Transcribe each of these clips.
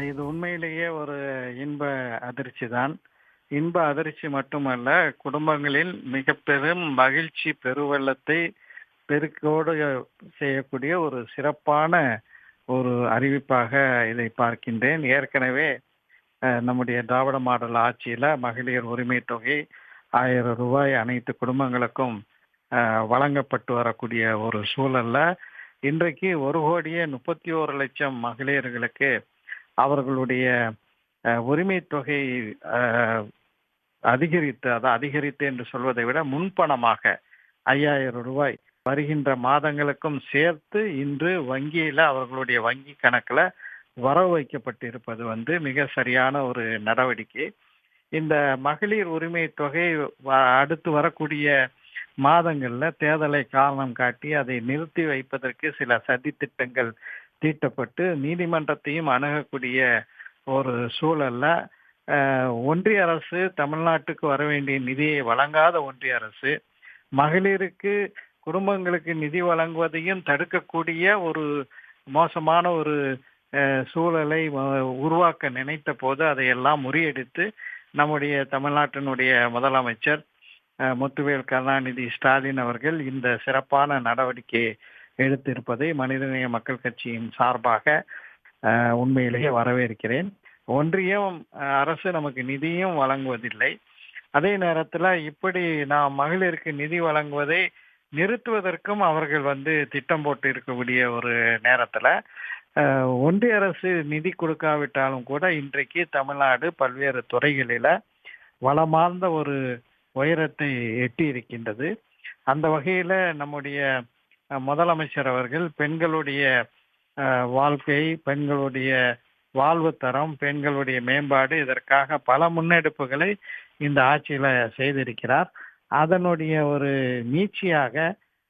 இது உண்மையிலேயே ஒரு இன்ப அதிர்ச்சி தான். இன்ப அதிர்ச்சி மட்டுமல்ல, குடும்பங்களில் மிக பெரும் மகிழ்ச்சி பெருவெள்ளத்தை பெருக்கோடு செய்யக்கூடிய ஒரு சிறப்பான ஒரு அறிவிப்பாக இதை பார்க்கின்றேன். ஏற்கனவே நம்முடைய திராவிட மாடல் ஆட்சியில மகளிர் உரிமை தொகை ரூ. 1000 அனைத்து குடும்பங்களுக்கும் வழங்கப்பட்டு வரக்கூடிய ஒரு சூழல்ல, இன்றைக்கு 1,31,00,000 மகளிர்களுக்கு அவர்களுடைய உரிமை தொகை அ அதிகரித்து என்று சொல்வதை விட முன்பணமாக ரூ. 5,000 வருகின்ற மாதங்களுக்கும் சேர்த்து இன்று வங்கியில அவர்களுடைய வங்கி கணக்குல வரவு வைக்கப்பட்டிருப்பது மிக சரியான ஒரு நடவடிக்கை. இந்த மகளிர் உரிமை தொகை அடுத்து வரக்கூடிய மாதங்கள்ல தேர்தலை காரணம் காட்டி அதை நிறுத்தி வைப்பதற்கு சில சதி திட்டங்கள் தீட்டப்பட்டு நீதிமன்றத்தையும் அணுகக்கூடிய ஒரு சூழல்ல ஒன்றிய அரசு தமிழ்நாட்டுக்கு வர வேண்டிய நிதியை வழங்காத ஒன்றிய அரசு மகளிருக்கு குடும்பங்களுக்கு நிதி வழங்குவதையும் தடுக்கக்கூடிய ஒரு மோசமான ஒரு சூழலை உருவாக்க நினைத்த போது அதையெல்லாம் முறியடித்து நம்முடைய தமிழ்நாட்டினுடைய முதலமைச்சர் முத்துவேல் கருணாநிதி ஸ்டாலின் அவர்கள் இந்த சிறப்பான நடவடிக்கையை எடுத்திருப்பதை மனிதநேய மக்கள் கட்சியின் சார்பாக உண்மையிலேயே வரவேற்கிறேன். ஒன்றியம் அரசு நமக்கு நிதியும் வழங்குவதில்லை. அதே நேரத்தில் இப்படி நாம் மகளிருக்கு நிதி வழங்குவதை நிறுத்துவதற்கும் அவர்கள் திட்டம் போட்டு இருக்கக்கூடிய ஒரு நேரத்தில் ஒன்றிய அரசு நிதி கொடுக்காவிட்டாலும் கூட இன்றைக்கு தமிழ்நாடு பல்வேறு துறைகளில வளமார்ந்த ஒரு உயரத்தை எட்டி இருக்கின்றது. அந்த வகையில நம்முடைய முதலமைச்சர் அவர்கள் பெண்களுடைய வாழ்க்கை, பெண்களுடைய வாழ்வு தரம், பெண்களுடைய மேம்பாடு இதற்காக பல முன்னெடுப்புகளை இந்த ஆட்சியில செய்திருக்கிறார். அதனுடைய ஒரு நீட்சியாக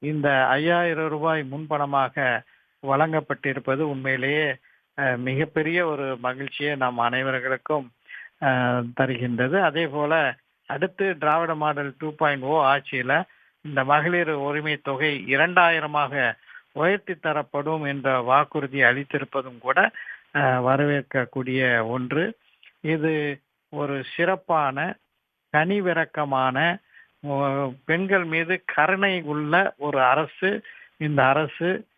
இந்த ரூ. 5,000 முன்பணமாக வழங்கப்பட்டிருப்பது உண்மையிலேயே மிகப்பெரிய ஒரு மகிழ்ச்சியை நாம் அனைவர்களுக்கும் தருகின்றது. அதே போல அடுத்து திராவிட மாடல் 2.0 ஆட்சியில இந்த மகளிர் உரிமை தொகை 2,000ஆக உயர்த்தி தரப்படும் என்ற வாக்குறுதி அளித்திருப்பதும் கூட வரவேற்கக்கூடிய ஒன்று. இது ஒரு சிறப்பான கனிவிரக்கமான பெண்கள் மீது கருணை உள்ள ஒரு அரசு. இந்த அரசு